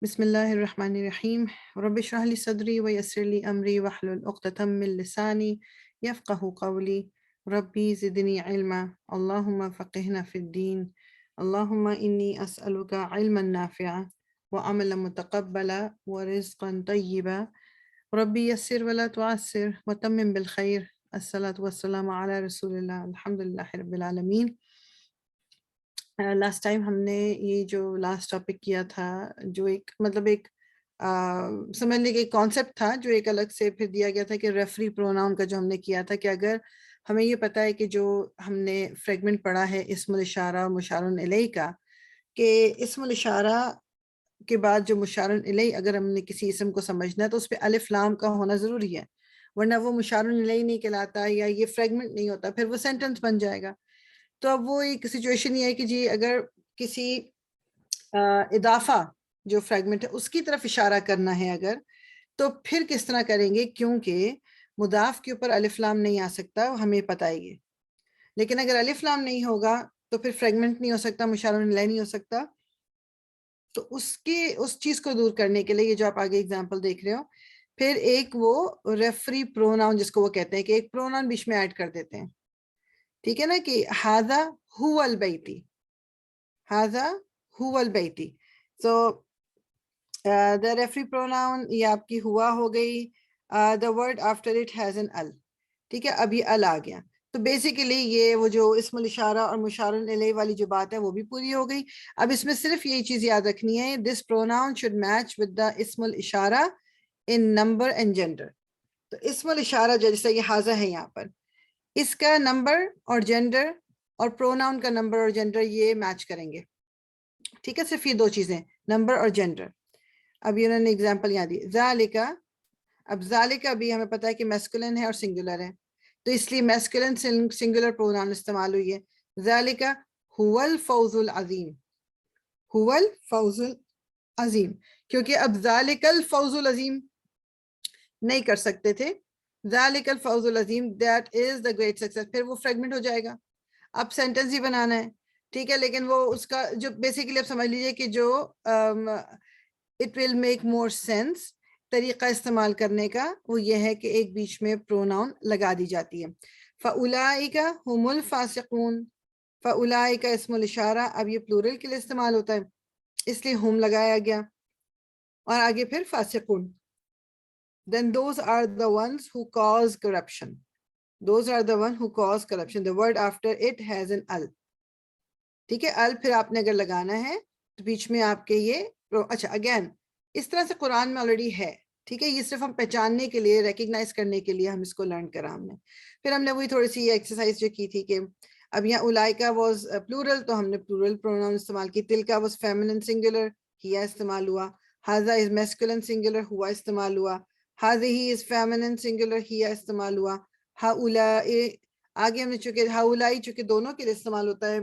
بسم الله الرحمن الرحيم رب اشرح لي صدري ويسر لي أمري واحلل عقدة من لساني يفقه قولي ربي زدني علما اللهم فقهنا في الدين اللهم إني أسألك علما نافعا وعملا متقبلا ورزقا طيبا ربي يسر ولا تعسر وتمم بالخير الصلاة والسلام على رسول الله الحمد لله رب العالمين. لاسٹ ٹائم ہم نے یہ جو لاسٹ ٹاپک کیا تھا جو ایک مطلب ایک سمجھنے کا ایک کانسیپٹ تھا جو ایک الگ سے پھر دیا گیا تھا کہ ریفری پروناؤن کا جو ہم نے کیا تھا کہ اگر ہمیں یہ پتہ ہے کہ جو ہم نے فریگمنٹ پڑھا ہے اسم الاشارہ مشار الیہ کا کہ اسم الاشارہ کے بعد جو مشار الیہ اگر ہم نے کسی اسم کو سمجھنا ہے تو اس پہ الف لام کا ہونا ضروری ہے، ورنہ وہ مشار الیہ نہیں کہلاتا یا یہ فریگمنٹ نہیں ہوتا، پھر وہ سینٹنس بن جائے گا۔ تو اب وہ ایک سچویشن یہ ہے کہ جی اگر کسی اضافہ جو فریگمنٹ ہے اس کی طرف اشارہ کرنا ہے اگر تو پھر کس طرح کریں گے، کیونکہ مضاف کے اوپر الف لام نہیں آ سکتا، ہمیں پتہ ہے یہ، لیکن اگر الف لام نہیں ہوگا تو پھر فریگمنٹ نہیں ہو سکتا، مشار الیہ نہیں ہو سکتا۔ تو اس چیز کو دور کرنے کے لیے یہ جو آپ آگے اگزامپل دیکھ رہے ہو، پھر ایک وہ ریفری پروناؤن جس کو وہ کہتے ہیں کہ ایک پروناؤن بیچ میں ایڈ کر دیتے ہیں، ٹھیک ہے نا، کہ ہاذا هو البیتی، ہاذا هو البیتی۔ سو the referee pronoun یہ آپ کی ہوا ہو گئی، the word after it has an al، ٹھیک ہے، اب یہ ال آ گیا، تو بیسیکلی یہ وہ جو اسم الاشارہ اور مشار الیہ والی جو بات ہے وہ بھی پوری ہو گئی۔ اب اس میں صرف یہی چیز یاد رکھنی ہے، this pronoun should match with the اسم الاشارہ in number and gender۔ تو اسم الاشارہ جیسے یہ حاضہ ہے یہاں پر، اس کا نمبر اور جینڈر اور پروناؤن کا نمبر اور جینڈر یہ میچ کریں گے، ٹھیک ہے، صرف یہ دو چیزیں، نمبر اور جینڈر۔ اب یہ انہوں نے اگزامپل یہاں دی، ذالکا، اب ذالکا بھی ہمیں پتہ ہے کہ میسکولن ہے اور سنگولر ہے، تو اس لیے میسکولن سنگولر پروناؤن استعمال ہوئی ہے، ذالکا هو الفوز العظیم، هو الفوز العظیم، کیونکہ اب ذالک الفوز العظیم نہیں کر سکتے تھے، ذالک الفوز العظیم that is the great success، پھر وہ فریگمنٹ ہو جائے گا، اب سینٹنس ہی بنانا ہے، ٹھیک ہے، لیکن وہ اس کا جو بیسیکلی اب سمجھ لیجئے کہ جو it will make more sense طریقہ استعمال کرنے کا وہ یہ ہے کہ ایک بیچ میں پروناؤن لگا دی جاتی ہے، فَأُولَئِكَ هُمُ الْفَاسِقُونَ، فَأُولَئِكَ اسم الاشارہ اب یہ پلورل کے لیے استعمال ہوتا ہے اس لیے ہم لگایا گیا، اور آگے پھر فاسقون، then those are the ones who cause corruption، those are the one who cause corruption، the word after it has an al، ٹھیک ہے، ال پھر آپ نے اگر لگانا ہے تو بیچ میں آپ کے یہ اچھا اگین اس طرح سے قرآن میں آلریڈی ہے، ٹھیک ہے، یہ صرف ہم پہچاننے کے لیے ریکگنائز کرنے کے لیے ہم اس کو لرن کرا ہم نے، پھر ہم نے وہی تھوڑی سی ایکسرسائز جو کی تھی کہ اب یہاں اولائکا واز پلورل تو ہم نے پلورل پروناؤن استعمال کی، تلکا واز فیمنن سنگولر ہیا استعمال ہوا، ہاذا از میسکولن سنگولر ہوا استعمال ہوا، ہاذہ از فیمنن سنگولر ہیا استعمال ہوا، ہؤلاء آگے ہم نے چونکہ ہؤلاء چونکہ دونوں کے لیے استعمال ہوتا ہے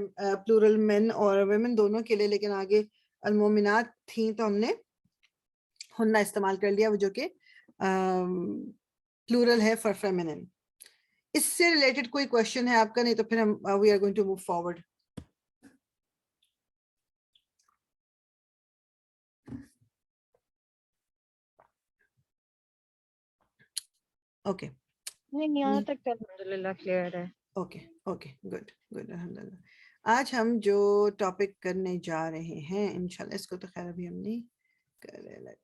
پلورل مین اور ویمن دونوں کے لیے، لیکن آگے المومنات تھیں تو ہم نے ہنہ استعمال کر لیا وہ جو کہ پلورل ہے فار فیمنن۔ اس سے ریلیٹڈ کوئی کوشچن ہے آپ کا؟ نہیں تو پھر ہم we are going to move forward. Okay نہیں یہاں تک تو الحمدللہ کلیئر ہے۔ اوکے اوکے گڈ گڈ الحمدللہ۔ آج ہم جو ٹاپک کرنے جا رہے ہیں انشاءاللہ، اس کو تو خیر ابھی ہم نہیں کر رہے،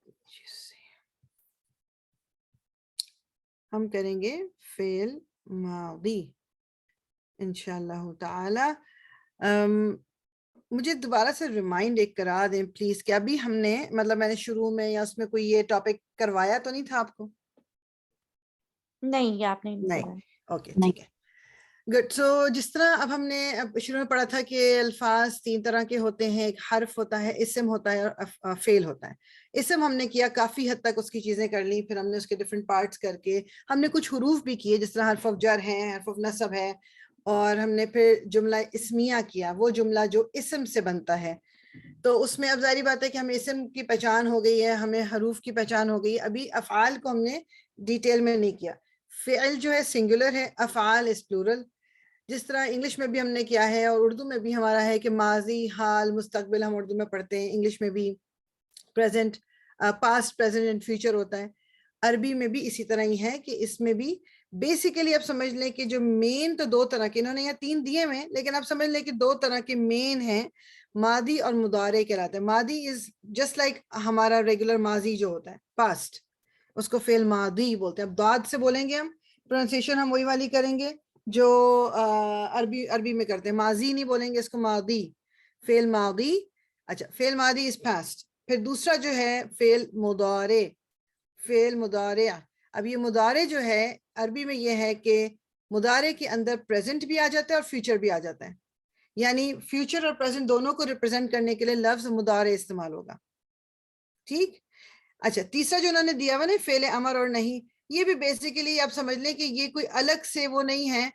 ہم کریں گے فعل ماضی انشاءاللہ تعالی۔ مجھے دوبارہ سے ریمائنڈ ایک کرا دیں پلیز کہ ابھی ہم نے مطلب میں نے شروع میں یا اس میں کوئی یہ ٹاپک کروایا تو نہیں تھا آپ کو؟ نہیں یہ آپ نے نہیں نہیں، کروایا۔ اوکے ٹھیک ہے گڈ۔ سو جس طرح اب ہم نے شروع میں پڑھا تھا کہ الفاظ تین طرح کے ہوتے ہیں، ایک حرف ہوتا ہے، اسم ہوتا ہے اور فعل ہوتا ہے۔ اسم ہم نے کیا کافی حد تک اس کی چیزیں کر لی، پھر ہم نے اس کے ڈفرینٹ پارٹس کر کے ہم نے کچھ حروف بھی کیے جس طرح حرف آف جر ہے، حرف آف نصب ہے، اور ہم نے پھر جملہ اسمیہ کیا، وہ جملہ جو اسم سے بنتا ہے۔ تو اس میں اب ظاہری بات ہے کہ ہمیں اسم کی پہچان ہو گئی ہے، ہمیں حروف کی پہچان ہو گئی، ابھی افعال کو ہم نے ڈیٹیل میں نہیں کیا۔ فعل جو ہے سنگولر ہے، افعال اس پلورل، جس طرح انگلش میں بھی ہم نے کیا ہے اور اردو میں بھی ہمارا ہے کہ ماضی، حال، مستقبل ہم اردو میں پڑھتے ہیں، انگلش میں بھی present, past, present and future ہوتا ہے. عربی میں بھی اسی طرح ہی ہے کہ اس میں بھی بیسیکلی آپ سمجھ لیں کہ جو مین تو دو طرح کے, انہوں نے یہاں 3 دیے ہوئے ہیں, لیکن آپ سمجھ لیں کہ 2 طرح کے مین ہیں, ماضی اور مضارع کہلاتے ہیں. ماضی از جسٹ لائک ہمارا ریگولر ماضی جو ہوتا ہے پاسٹ, اس کو فعل ماضی بولتے ہیں. اب داد سے بولیں گے ہم, پروننسیشن ہم وہی والی کریں گے جو عربی میں کرتے ہیں. ماضی نہیں بولیں گے اس کو, ماضی, فعل ماضی. اچھا, فعل ماضی از پاسٹ. پھر دوسرا جو ہے فعل مضارع, فعل مضارع. اب یہ مضارع جو ہے عربی میں یہ ہے کہ مضارع کے اندر پریزنٹ بھی آ جاتا ہے اور فیوچر بھی آ جاتا ہے, یعنی فیوچر اور پریزنٹ دونوں کو ریپرزینٹ کرنے کے لیے لفظ مضارع استعمال ہوگا. ٹھیک. اچھا, تیسرا جو انہوں نے دیا ہوا نا فعل امر اور نہیں, یہ بھی بیسیکلی آپ سمجھ لیں کہ یہ کوئی الگ سے وہ نہیں ہے,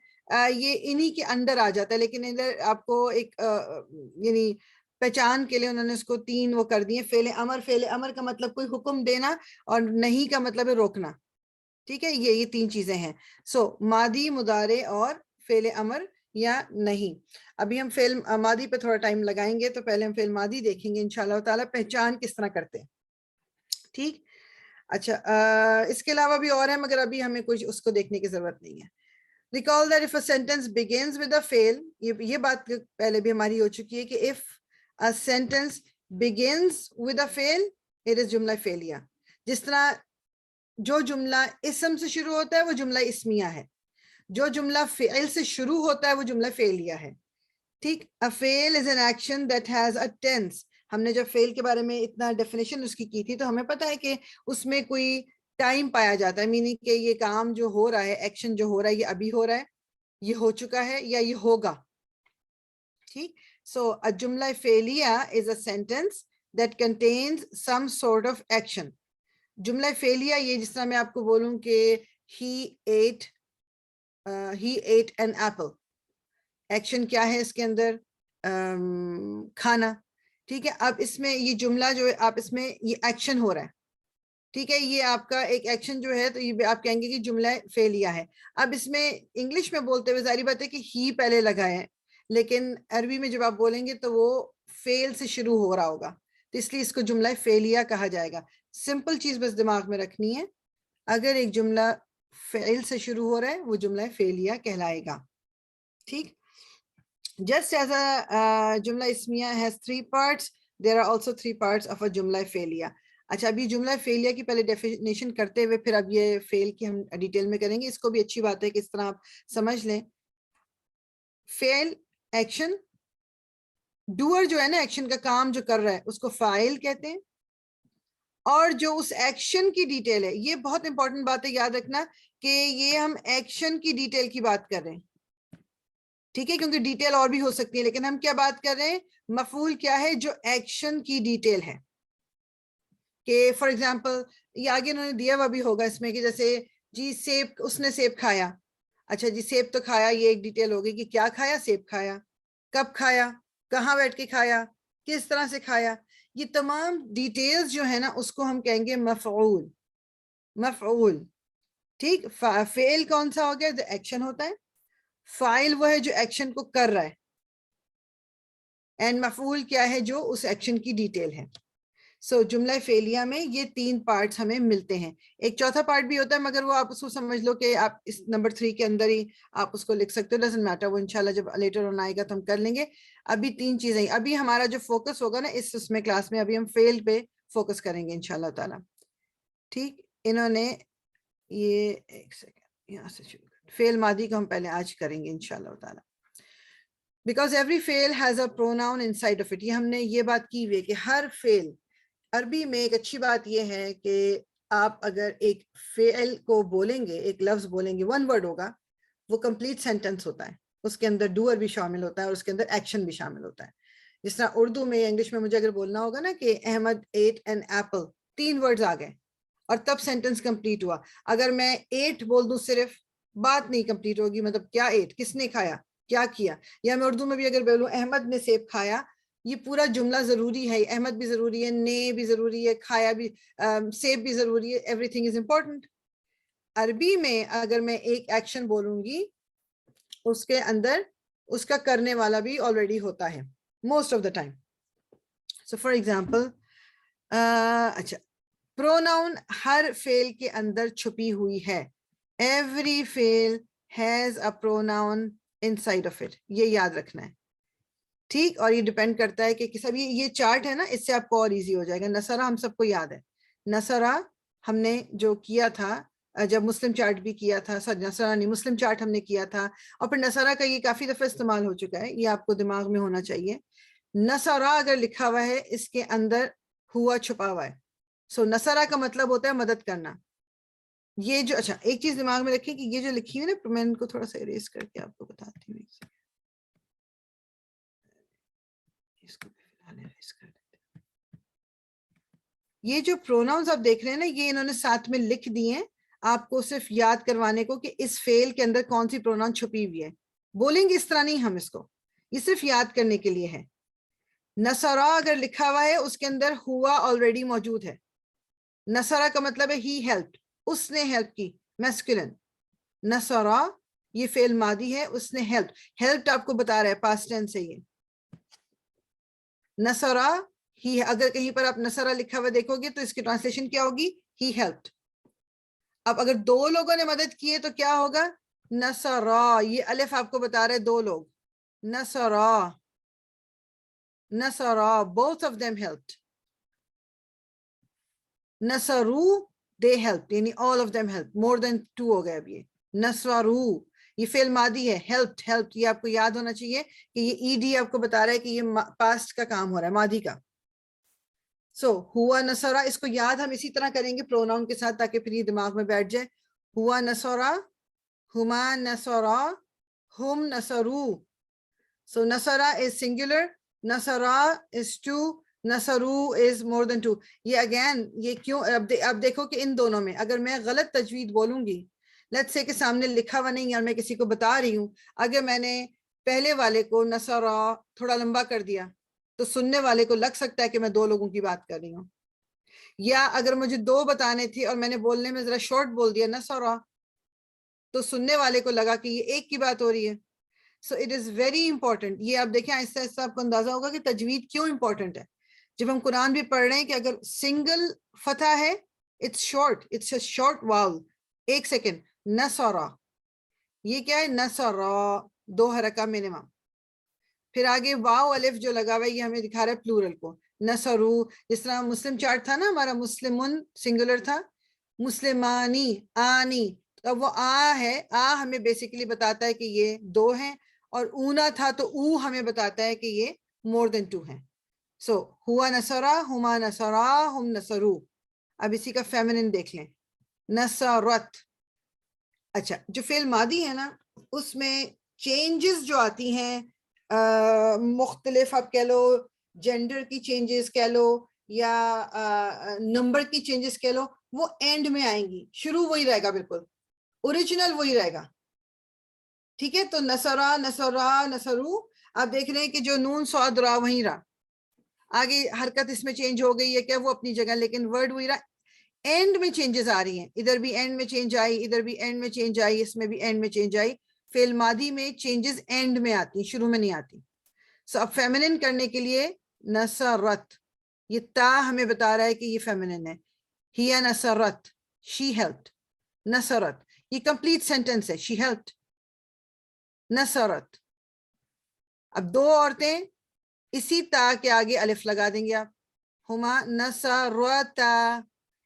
یہ انہی کے انڈر آ جاتا ہے, لیکن ادھر آپ کو ایک یعنی پہچان کے لیے انہوں نے اس کو 3 وہ کر دیے. فعل امر, فعل امر کا مطلب کوئی حکم دینا, اور نہیں کا مطلب ہے روکنا. ٹھیک ہے, یہ 3 چیزیں ہیں. سو ماضی, مضارع اور فعل امر یا نہیں. ابھی ہم فعل ماضی پہ تھوڑا ٹائم لگائیں گے, تو پہلے ہم فعل ماضی دیکھیں گے انشاءاللہ تعالیٰ, پہچان کس طرح کرتے ہیں. ٹھیک. اچھا, اس کے علاوہ بھی اور ہے, مگر ابھی ہمیں کچھ اس کو دیکھنے کی ضرورت نہیں ہے. Recall that if a sentence begins with a fail, یہ بات پہلے بھی ہماری ہو چکی ہے کہ if a sentence begins with a fail, it is جملہ فعلیہ. جس طرح جو جملہ اسم سے شروع ہوتا ہے وہ جملہ اسمیہ ہے, جو جملہ فعل سے شروع ہوتا ہے وہ جملہ فعلیہ ہے. ٹھیک. A fail is an action that has a tense. ہم نے جب فعل کے بارے میں اتنا ڈیفینیشن اس کی تھی تو ہمیں پتا ہے کہ اس میں کوئی ٹائم پایا جاتا ہے, میننگ کہ یہ کام جو ہو رہا ہے, ایکشن جو ہو رہا ہے, یہ ابھی ہو رہا ہے, یہ ہو چکا ہے, یا یہ ہوگا. ٹھیک. سو a جملہ فعلیہ is a sentence that contains some sort of action. جملہ فعلیہ یہ جس طرح میں آپ کو بولوں کہ he ate an apple. Action کیا ہے اس کے اندر؟ کھانا. ٹھیک ہے. اب اس میں یہ جملہ جو ہے, آپ اس میں یہ ایکشن ہو رہا ہے. ٹھیک ہے, یہ آپ کا ایک ایکشن جو ہے, تو یہ آپ کہیں گے کہ جملہ فعلیہ ہے. اب اس میں انگلش میں بولتے ہوئے ظاہری بات ہے کہ ہی پہلے لگا ہے, لیکن عربی میں جب آپ بولیں گے تو وہ فعل سے شروع ہو رہا ہوگا, تو اس لیے اس کو جملہ فعلیہ کہا جائے گا. سمپل چیز بس دماغ میں رکھنی ہے, اگر ایک جملہ فعل سے شروع ہو رہا ہے وہ جملہ فعلیہ کہلائے گا. ٹھیک. Just as a جملہ اسمیہ has 3 parts, there are also 3 parts of a جملہ فعلیہ. اچھا, ابھی جملہ فعلیہ کی پہلے ڈیفینیشن کرتے ہوئے پھر اب یہ فعل کی ہم ڈیٹیل میں کریں گے. اس کو بھی اچھی بات ہے کہ اس طرح آپ سمجھ لیں. فعل, ایکشن, ڈوئر جو ہے نا, ایکشن کا کام جو کر رہا ہے اس کو فاعل کہتے ہیں, اور جو اس ایکشن کی ڈیٹیل ہے, یہ بہت امپورٹنٹ بات ہے, یاد رکھنا کہ یہ ہم ایکشن کی ڈیٹیل کی بات کر رہے ہیں. ٹھیک ہے, کیونکہ ڈیٹیل اور بھی ہو سکتی ہے, لیکن ہم کیا بات کر رہے ہیں؟ مفعول کیا ہے جو ایکشن کی ڈیٹیل ہے. کہ فار ایگزامپل یہ آگے انہوں نے دیا ہوا بھی ہوگا اس میں کہ جیسے جی سیب, اس نے سیب کھایا. اچھا جی, سیب تو کھایا, یہ ایک ڈیٹیل ہوگی کہ کیا کھایا, سیب کھایا, کب کھایا, کہاں بیٹھ کے کھایا, کس طرح سے کھایا. یہ تمام ڈیٹیلز جو ہے نا اس کو ہم کہیں گے مفعول. مفعول. ٹھیک. فعل کون سا ہو گیا؟ جو ایکشن ہوتا ہے. فاعل وہ ہے جو ایکشن کو کر رہا ہے, اینڈ مفعول کیا ہے؟ جو اس ایکشن کی ڈیٹیل ہے. سو جملہ فعلیہ میں یہ 3 پارٹس ہمیں ملتے ہیں. ایک چوتھا پارٹ بھی ہوتا ہے, مگر وہ آپ اس کو سمجھ لو کہ آپ اس نمبر 3 کے اندر ہی آپ اس کو لکھ سکتے ہو, ڈزنٹ میٹر, وہ انشاءاللہ جب لیٹر آن آئے گا تو ہم کر لیں گے. ابھی 3 چیزیں, ابھی ہمارا جو فوکس ہوگا نا اس میں کلاس میں, ابھی ہم فعل پہ فوکس کریں گے انشاءاللہ تعالی. ٹھیک. انہوں نے یہ ایک سیکنڈ یہاں سے شروع, فعل ماضی کو ہم پہلے آج کریں گے انشاءاللہ تعالی. Because every فعل has a pronoun inside of it. یہ ہم نے یہ بات کی ہوئی ہے کہ ہر فعل, عربی میں ایک اچھی بات یہ ہے کہ آپ اگر ایک فعل کو بولیں گے, ایک لفظ بولیں گے, 1 ورڈ ہوگا, وہ کمپلیٹ سینٹنس ہوتا ہے. اس کے اندر ڈوئر بھی شامل ہوتا ہے اور اس کے اندر ایکشن بھی شامل ہوتا ہے. جس طرح اردو میں یا انگلش میں مجھے اگر بولنا ہوگا نا کہ Ahmad ate an apple, 3 words آ گئے اور تب سینٹنس کمپلیٹ ہوا. اگر میں 8 بول دوں صرف, بات نہیں کمپلیٹ ہوگی. مطلب کیا 8, کس نے کھایا, کیا کیا. یا میں اردو میں بھی اگر بولوں احمد نے سیب کھایا, یہ پورا جملہ ضروری ہے. احمد بھی ضروری ہے, نے بھی ضروری ہے, کھایا بھی, سیب بھی ضروری ہے. Every thing is important. عربی میں اگر میں ایک ایکشن بولوں گی, اس کے اندر اس کا کرنے والا بھی آلریڈی ہوتا ہے most of the time. So for example اچھا پروناؤن ہر فعل کے اندر چھپی ہوئی ہے. ایوری فعل has a pronoun inside of it. یہ یاد رکھنا ہے ٹھیک. اور یہ ڈیپینڈ کرتا ہے کہ سب یہ چارٹ ہے نا, اس سے آپ کو اور ایزی ہو جائے گا. نصرہ ہم سب کو یاد ہے. نصرہ ہم نے جو کیا تھا جب مسلم چارٹ بھی کیا تھا, نصرہ نہیں مسلم چارٹ ہم نے کیا تھا, اور پھر نصرہ کا یہ کافی دفعہ استعمال ہو چکا ہے, یہ آپ کو دماغ میں ہونا چاہیے. نصرہ اگر لکھا ہوا ہے اس کے اندر ہوا چھپا ہوا ہے. سو نصرہ کا مطلب ہوتا ہے مدد کرنا. یہ جو اچھا ایک چیز دماغ میں رکھیں کہ یہ جو لکھی ہوئی نا, میں ان کو تھوڑا سا اریز کر کے آپ کو بتاتی ہوں. اس کو بھی فی الحال erase کر دیتے ہیں. یہ جو پروناؤنز آپ دیکھ رہے ہیں نا, یہ انہوں نے ساتھ میں لکھ دیے ہیں آپ کو صرف یاد کروانے کو کہ اس فعل کے اندر کون سی پروناؤن چھپی ہوئی ہے. بولیں گے اس طرح نہیں ہم اس کو, یہ صرف یاد کرنے کے لیے ہے. نصرہ اگر لکھا ہوا ہے اس کے اندر ہوا آلریڈی موجود ہے. نصرہ کا مطلب ہے ہی ہیلپڈ, اس نے ہیلپ کی, میسکولن. نصرہ یہ فعل ماضی ہے, اس نے ہیلپ. ہیلپڈ آپ کو بتا رہا ہے پاسٹ ٹینس سے. یہ نصرہ ہی, اگر کہیں پر آپ نصرہ لکھا ہوا دیکھو گے تو اس کی ٹرانسلیشن کیا ہوگی, ہی ہیلپڈ. اب اگر دو لوگوں نے مدد کی ہے تو کیا ہوگا, نصرہ. یہ الف آپ کو بتا رہے دو لوگ. نصرہ نصرہ both of them helped. Nasru they helped, یعنی all of them helped. more than two ہو گئے اب یہ. نصرو یہ فعل ماضی ہے, helped helped یہ آپ کو یاد ہونا چاہیے کہ یہ ای ڈی آپ کو بتا رہا ہے کہ یہ پاسٹ کا کام ہو رہا ہے, ماضی کا. سو ہوا نصرہ, اس کو یاد ہم اسی طرح کریں گے پروناؤن کے ساتھ تاکہ پھر یہ دماغ میں بیٹھ جائے. ہوا نصرہ, ہما نصرہ, ہم نصرو. سو نصرہ is singular, نصرہ is two, Nasru is more than two. یہ اگین یہ کیوں, اب دیکھو کہ ان دونوں میں اگر میں غلط تجوید بولوں گی, لیٹس سے کہ سامنے لکھا ہوا نہیں اور میں کسی کو بتا رہی ہوں, اگر میں نے پہلے والے کو نصرہ تھوڑا لمبا کر دیا تو سننے والے کو لگ سکتا ہے کہ میں دو لوگوں کی بات کر رہی ہوں. یا اگر مجھے دو بتانے تھے اور میں نے بولنے میں ذرا شارٹ بول دیا نصرہ, تو سننے والے کو لگا کہ یہ ایک کی بات ہو رہی ہے. So it is very important. یہ آپ دیکھیں آہستہ آہستہ آپ کو اندازہ ہوگا کہ تجوید کیوں امپورٹنٹ ہے. جب ہم قرآن بھی پڑھ رہے ہیں کہ اگر سنگل فتح ہے, it's short, it's a short vowel. ایک سیکنڈ, نصرہ, یہ کیا ہے, نصرہ, دو حرکہ منیمم. پھر آگے واو الف جو لگا ہوا ہے یہ ہمیں دکھا رہا ہے پلورل کو, نصرو. جس طرح مسلم چارٹ تھا نا ہمارا, مسلمن سنگولر تھا, مسلمانی آنی, اب وہ ہے, ہمیں بیسیکلی بتاتا ہے کہ یہ دو ہیں, اور اونا تھا تو او ہمیں بتاتا ہے کہ یہ مور دین ٹو ہیں. سو ہوا نصرہ, ہما نصرہ, ہم نصرو. اب اسی کا فیمنن دیکھ لیں, نصرت. اچھا جو فعل ماضی ہے نا اس میں چینجز جو آتی ہیں مختلف, آپ کہہ لو جینڈر کی چینجز کہہ لو یا نمبر کی چینجز کہہ لو, وہ اینڈ میں آئیں گی. شروع وہی رہے گا, بالکل اوریجنل وہی رہے گا. ٹھیک ہے, تو نصرہ, نصرہ, نصرو. آپ دیکھ رہے ہیں کہ جو نون صاد را وہیں رہا, آگے حرکت اس میں چینج ہو گئی ہے کیا, وہ اپنی جگہ, لیکن ورڈ وہی رہا. اینڈ میں چینجز آ رہی ہیں, ادھر بھی اینڈ میں چینج آئی, ادھر بھی اینڈ میں چینج آئی, اس میں بھی اینڈ میں چینج آئی. فعل ماضی میں چینجز اینڈ میں آتی, شروع میں نہیں آتی. سو اب فیمنن کرنے کے لیے نصرت, یہ تا ہمیں بتا رہا ہے کہ یہ فیمنن ہے. ہی نصرت, شی ہیلپڈ. نصرت یہ کمپلیٹ سینٹینس ہے, شی ہیلپڈ. نصرت. اب دو عورتیں, اسی تا کے آگے الف لگا دیں گے آپ, ہما نصرتا.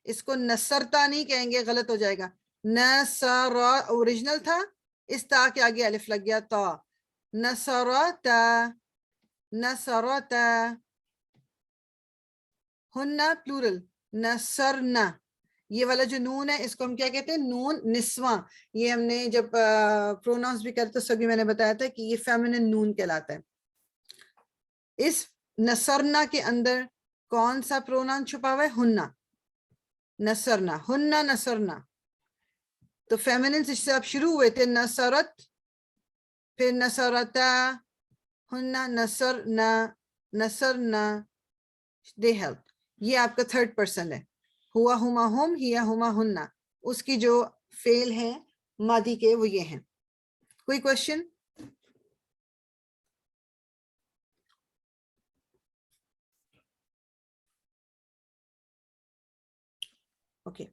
اس کو نصرتا نہیں کہیں گے, غلط ہو جائے گا. نصر اوریجنل تھا, اس تا کے آگے الف لگ گیا تا. نصرتا, نصرتا. ہننا پلورل, نصرنا. یہ والا جو نون ہے اس کو ہم کیا کہتے ہیں, نون نسواں. یہ ہم نے جب پروناؤنس بھی کرتے سبھی میں نے بتایا تھا کہ یہ فیمنن نون کہلاتا ہے. اس نصرنا کے اندر کون سا پروناؤن چھپا ہوا ہے, ہننا. نصرنا, ہننا نصرنا. تو فیمنن سے آپ شروع ہوئے تھے, نصرت, پھر نصرتا, ہننا, نصرنا, نصرنا, دے ہیلپ. یہ آپ کا تھرڈ پرسن ہے. ہوا ہما ہم, ہیا ہما ہننا. اس کی جو فعل ہیں ماضی کے وہ یہ ہیں. کوئی question? Okay.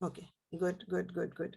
Okay. Good.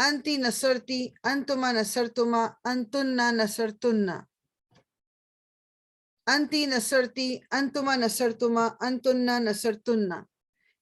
Anti nasarti, antuma nasartuma, antunna nasartunna. Anti nasarti, antuma nasartuma, antunna nasartunna.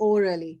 orally.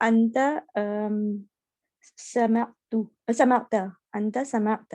أنت سمعت أنت سمعت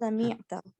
سمعت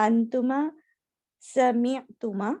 أنتما سمعتما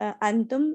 أنتم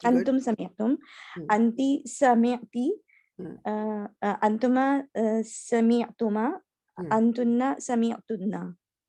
أنتم سمعتم أنت سمعتي أنتما سمعتما أنتن سمعتن.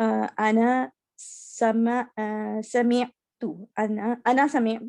أنا سمعت أنا سمعت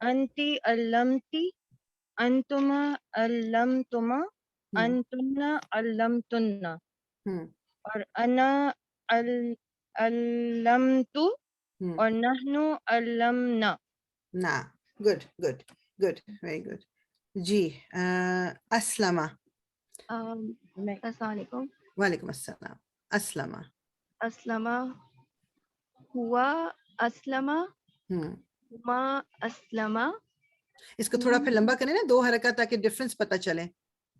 anti allamti, antuma allamtuma, antunna allamtunna, اور انا علمتو اور نحنو علمنا. نا. Good good good very good. جی اسلمہ. السلام علیکم. وعلیکم السلام. اسلمہ. اسلمہ ہوا اسلمہ ہما اسلمہ. اس کو تھوڑا پھر لمبا کریں نا 2 حرکات تاکہ ڈفرنس پتہ چلے.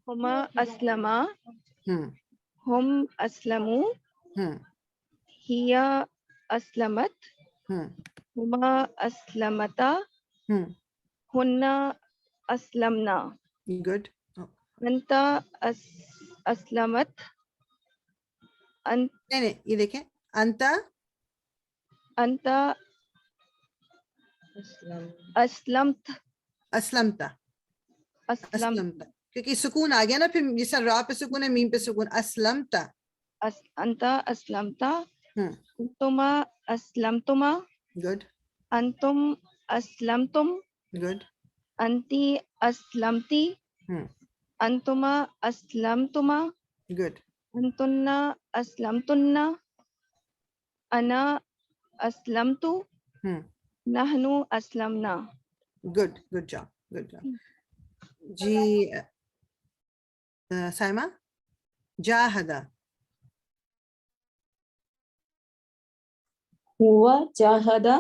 ہما اسلمہ ہم اسلمو ہیا اسلمت ہما اسلمتا ہننا اسلمنا. گڈ. انتا اسلمت نہیں یہ دیکھیں انتا انتا اسلمت اسلمتا. اسلمتا کیونکہ سکون آ گیا نا پھر جیسا را پہ سکون ہے میم پہ سکون. اسلمتا. انتا اسلمتا انتما اسلمتما. گڈ. انتم اسلمتم. گڈ. انتی اسلمتی. انتما اسلمتما. گڈ. انتنا اسلمتنا. انا اسلمتو. نحنو اسلمنا. Good. Good job. Good job. جی سائمہ جاہدہ. ہوا جاہدہ.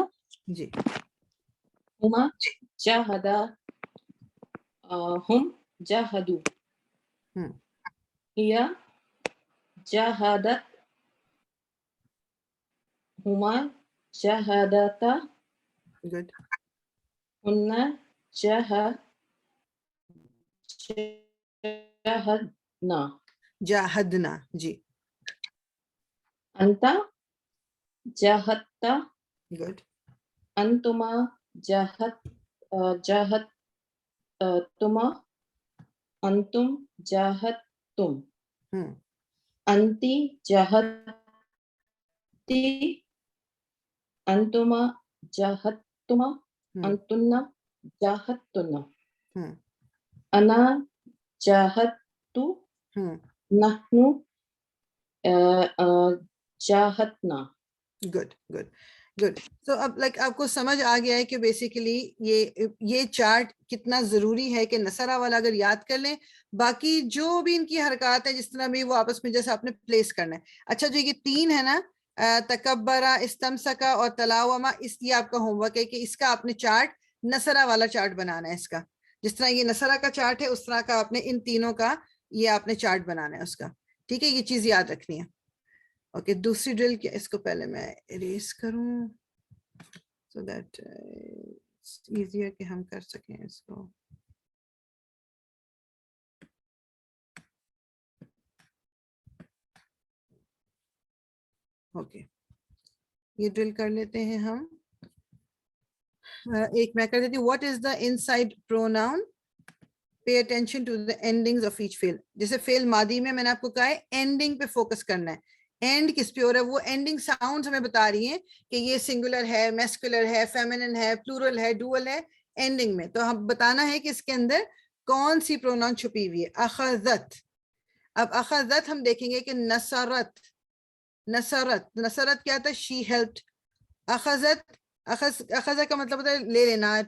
جی. ہما جاہدہ. ہم جاہدو. ہیا جاہدت. ہما جاہدتا. گڈ. ہننا جاہدنا. جاہدنا. جی. انتا جاہدتا. گڈ. انتما جاہدتما. انتم جاہدتم. انتی جاہدتی. انتما جاہدتما. انتنا جاہدتنا. انا جاہدتو. نحنو جاہدنا. Good good good. سو اب لائک آپ کو سمجھ آ گیا ہے کہ بیسیکلی یہ چارٹ کتنا ضروری ہے کہ نصرہ والا اگر یاد کر لیں باقی جو بھی ان کی حرکات ہیں جس طرح بھی وہ آپس میں جیسے آپ نے پلیس کرنا ہے. اچھا جو یہ 3 ہے نا تکبرہ استمسکا اور تلاوما اس لیے آپ کا ہوم ورک ہے کہ اس کا آپ نے چارٹ نصرہ والا چارٹ بنانا ہے. اس کا جس طرح یہ نصرہ کا چارٹ ہے اس طرح کا آپ نے ان تینوں کا یہ آپ نے چارٹ بنانا ہے اس کا. ٹھیک ہے یہ چیز یاد رکھنی ہے. اوکے دوسری ڈرل کیا اس کو پہلے میں اریز کروں سو دیٹ ایزیئر کہ ہم کر سکیں اس کو. اوکے یہ ڈرل کر لیتے ہیں ہم. ایک میں کر دیتی ہوں. What is the inside pronoun pay attention to the endings of each فیل. جیسے فیل ماضی میں نے آپ کو کہا ہے اینڈنگ پہ فوکس کرنا ہے. اینڈ کس پہ ہو رہا ہے وہ اینڈنگ ساؤنڈز ہمیں بتا رہی ہیں کہ یہ سنگولر ہے میسکولر ہے فیمینن ہے پلورل ہے ڈوئل ہے اینڈنگ میں. تو ہم بتانا ہے کہ اس کے اندر کون سی پروناؤن چھپی ہوئی ہے. اخذت. اب اخذت ہم دیکھیں گے کہ نصرت. نصرت نصرت کیا تھا شی ہیلپڈ. اخذت اخذ کا مطلب ہوتا ہے لے لینا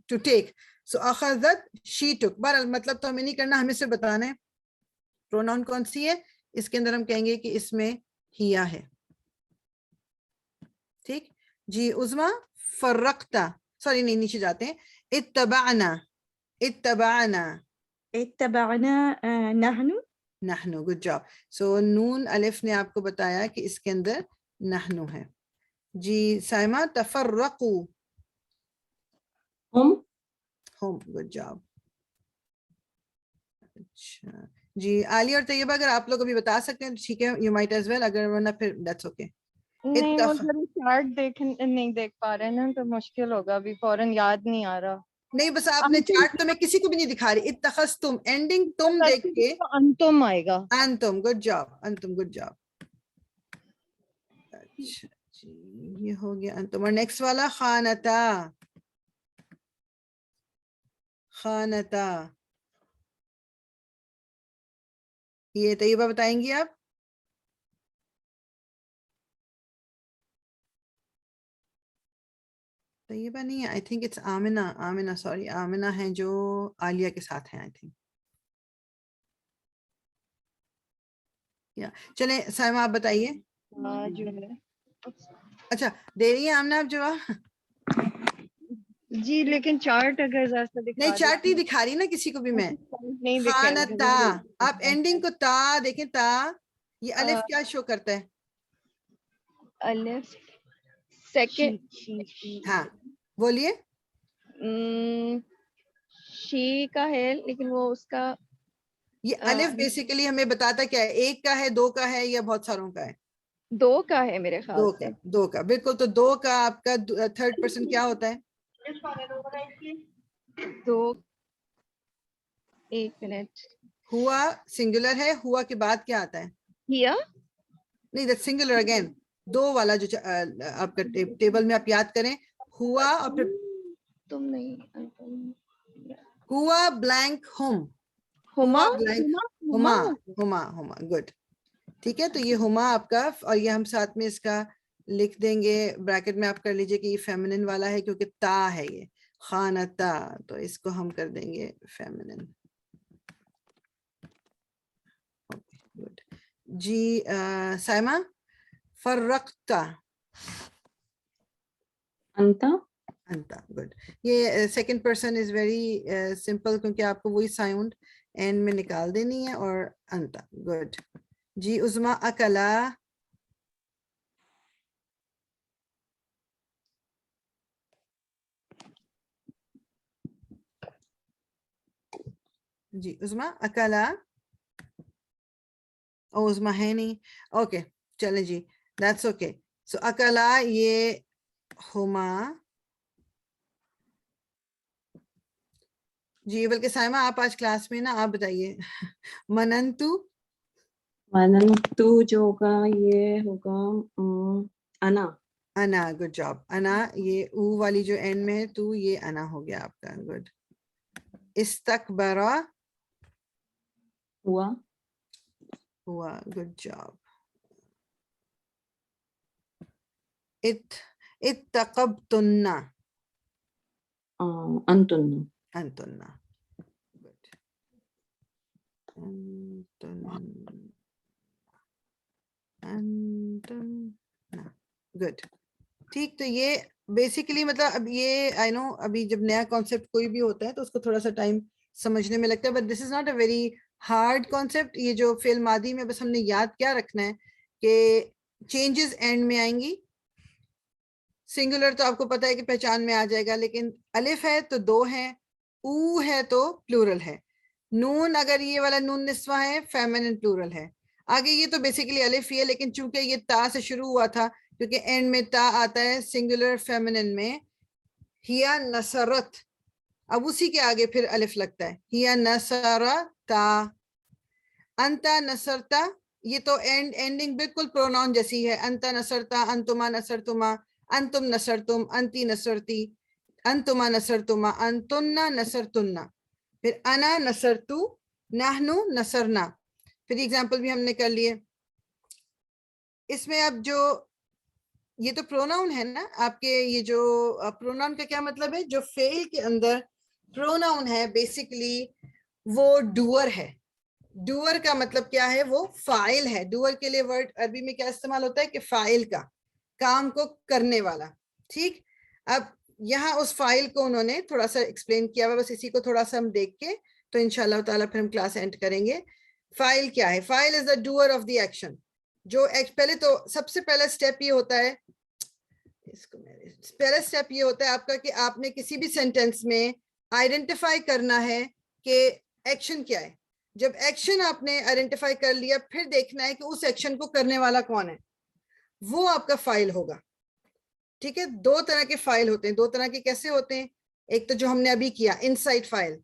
ٹو ٹیک. سو اخذت شی ٹک. بہرحال مطلب تو ہمیں نہیں کرنا ہمیں سے بتانا ہے پروناؤن کون سی ہے. اس کے اندر ہم کہیں گے کہ اس میں ہیا ہے. ٹھیک جی. عظما فرقتا سوری نہیں نیچے جاتے ہیں. اتبعنا اتبعنا اتبعنا نحن. نحنو. Good job. سو نون الف نے آپ کو بتایا کہ اس کے اندر نحنو ہے. جی سائمہ تفرقو. ہم. Good job. اچھا جی عالیہ اور طیبہ اگر آپ لوگ ابھی بتا سکتے ہیں تو ٹھیک ہے یو مائٹ ایز ویل اگر ورنہ پھر دیٹس اوکے. نہیں وہ چارٹ نہیں دیکھ پا رہے نا تو مشکل ہوگا ابھی فوراً یاد نہیں آ رہا. نہیں بس آپ نے چارٹ تو میں کسی کو بھی نہیں دکھا رہی. اتخذتم اینڈنگ تم دیکھ کے انتم آئے گا. انتم. Good job. انتم. Good job. اچھا یہ ہو گیا انتم. اور نیکسٹ والا خانتا. خانتا یہ طیبہ بتائیں گی آپ؟ طیبہ نہیں ہے, I think it's Amna. Amna sorry, Amna ہیں جو عالیہ کے ساتھ ہیں آئی تھنک. چلیں سائمہ آپ بتائیے. جو ہے اچھا دے رہی ہیں آمنہ آپ جواب؟ جی, لیکن چارٹ اگر ذرا سا دکھا نہیں چارٹ نہیں دیتی. دکھا رہی نا کسی کو بھی میں. نہیں دکھا خانتا, آپ اینڈنگ کو تا دیکھیں, تا یہ الف کیا شو کرتا ہے؟ الف سیکنڈ. ہاں بولیے. شی کا ہے لیکن وہ اس کا یہ الف بیسیکلی ہمیں بتاتا کیا ہے, ایک کا ہے, دو کا ہے, یا بہت ساروں کا ہے؟ 2 کا ہے میرے خیال دو سے. کا. دو کا بالکل. تو دو کا آپ کا تھرڈ پرسن کیا ہوتا ہے؟ 2. ایک منٹ. ہوا سنگولر ہے, ہوا کے بعد کیا آتا ہے؟ کیا نہیں دیٹ سنگولر اگین. دو والا جو آپ کا ٹیبل میں آپ یاد کریں, ہوا اور پھر تم نہیں ہوا بلینک ہم. ہما ہوا بلینک ہما. ہما ہما گڈ. ٹھیک ہے, تو یہ ہما آپ کا, اور یہ ہم ساتھ میں اس کا لکھ دیں گے بریکٹ میں, آپ کر لیجئے کہ یہ فیمنن والا ہے کیونکہ تا ہے یہ خانتا, تو اس کو ہم کر دیں گے فیمنن. جی سائمہ, فرقتا. انتا. انتا گڈ. یہ second person is very simple کیونکہ آپ کو وہی ساؤنڈ اینڈ میں نکال دینی ہے, اور انتا گڈ. جی عظما اکلا. جی عظما اکلا. او عظما ہے نہیں, اوکے چلیں جی, دیٹس اوکے. سو اکلا یہ ہما. جی بلکہ سائمہ آپ آج کلاس میں نا, آپ بتائیے. مننتو. مننتو جو ہوگا یہ ہوگا انا. انا گڈ جاب. انا یہ او والی جو اینڈ میں ہے تو, یہ انا ہو گیا آپ کا. گڈ. استکبرا. ہوا. ہوا گڈ جاب. اتقبتن. انتن. انتن. گڈ. گڈ. ٹھیک, تو یہ بیسیکلی مطلب اب یہ آئی نو ابھی جب نیا کانسیپٹ کوئی بھی ہوتا ہے تو اس کو تھوڑا سا ٹائم سمجھنے میں لگتا ہے, but this is not a very hard concept. یہ جو فعل ماضی میں بس ہم نے یاد کیا رکھنا ہے کہ چینجز اینڈ میں آئیں گی. سنگولر تو آپ کو پتا ہے کہ پہچان میں آ جائے گا, لیکن الف ہے تو 2 ہیں, او ہے تو پلورل ہے, نون اگر یہ والا نون نسوہ ہے فیمنن پلورل ہے. آگے یہ تو بیسیکلی الف ہی ہے, لیکن چونکہ یہ تا سے شروع ہوا تھا کیونکہ اینڈ میں تا آتا ہے سنگولر فیمنن میں. ہیا نصرت, اب اسی کے آگے پھر الف لگتا ہے, ہیا نصرتا. انتا نصرتا, یہ تو اینڈنگ بالکل پروناؤن جیسی ہے. انتا نصرتا, انتما نصرتما, انتم نصرتم, انتی نصرتی, انتما نصرتما, انتنا نصرتنا. پھر انا نصرتو, نحنو نصرنا. پھر ایگزامپل بھی ہم نے کر لیے. اس میں اب جو یہ تو پروناؤن ہے نا آپ کے, یہ جو پروناؤن کا کیا مطلب ہے, جو فعل کے اندر پروناؤن ہے بیسیکلی وہ ڈوور ہے. ڈوور کا مطلب کیا ہے, وہ فاعل ہے. ڈوور کے لیے ورڈ عربی میں کیا استعمال ہوتا ہے کہ فاعل کا, کام کو کرنے والا. ٹھیک, اب یہاں اس فاعل کو انہوں نے تھوڑا سا ایکسپلین کیا ہوا, بس اسی کو تھوڑا سا ہم دیکھ کے تو انشاءاللہ تعالیٰ پھر ہم کلاس اینڈ کریں گے. فاعل کیا ہے؟ فاعل از دا ڈوور آف دی ایکشن. جو پہلے تو سب سے پہلا سٹیپ یہ ہوتا ہے, پہلا سٹیپ یہ ہوتا ہے آپ کا کہ آپ نے کسی بھی سینٹینس میں آئیڈینٹیفائی کرنا ہے کہ ایکشن کیا ہے. جب ایکشن آپ نے آئیڈینٹیفائی کر لیا, پھر دیکھنا ہے کہ اس ایکشن کو کرنے والا کون ہے, وہ آپ کا فاعل ہوگا. ٹھیک ہے, 2 طرح کے فاعل ہوتے ہیں. 2 طرح کے کیسے ہوتے ہیں؟ ایک تو جو ہم نے ابھی کیا انسائڈ فاعل,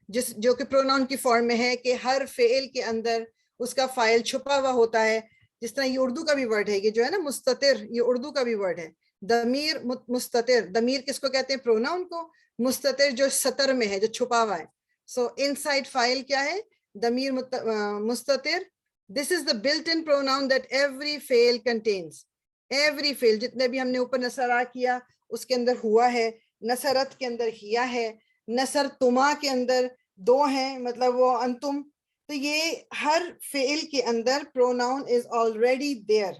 جو کہ پروناؤن کی فارم میں ہے کہ ہر فعل کے اندر اس کا فاعل چھپا ہوا ہوتا ہے. جس طرح یہ اردو کا بھی ورڈ ہے, یہ جو ہے نا مستتر, یہ اردو کا بھی ورڈ ہے. ضمیر مستتر, ضمیر کس کو کہتے ہیں؟ پروناؤن کو. مستتر جو سطر میں ہے, جو چھپا ہوا ہے. سو ان سائڈ فائل کیا ہے؟ ضمیر مستتر. This is the built in pronoun that every فعل کنٹینز. ایوری فعل, جتنے بھی ہم نے اوپر نصرہ کیا اس کے اندر ہوا ہے, نصرت کے اندر ہیا ہے, نصر تما کے اندر دو ہیں, مطلب وہ انتم. تو یہ ہر فعل کے اندر پروناؤن از آلریڈی دیئر.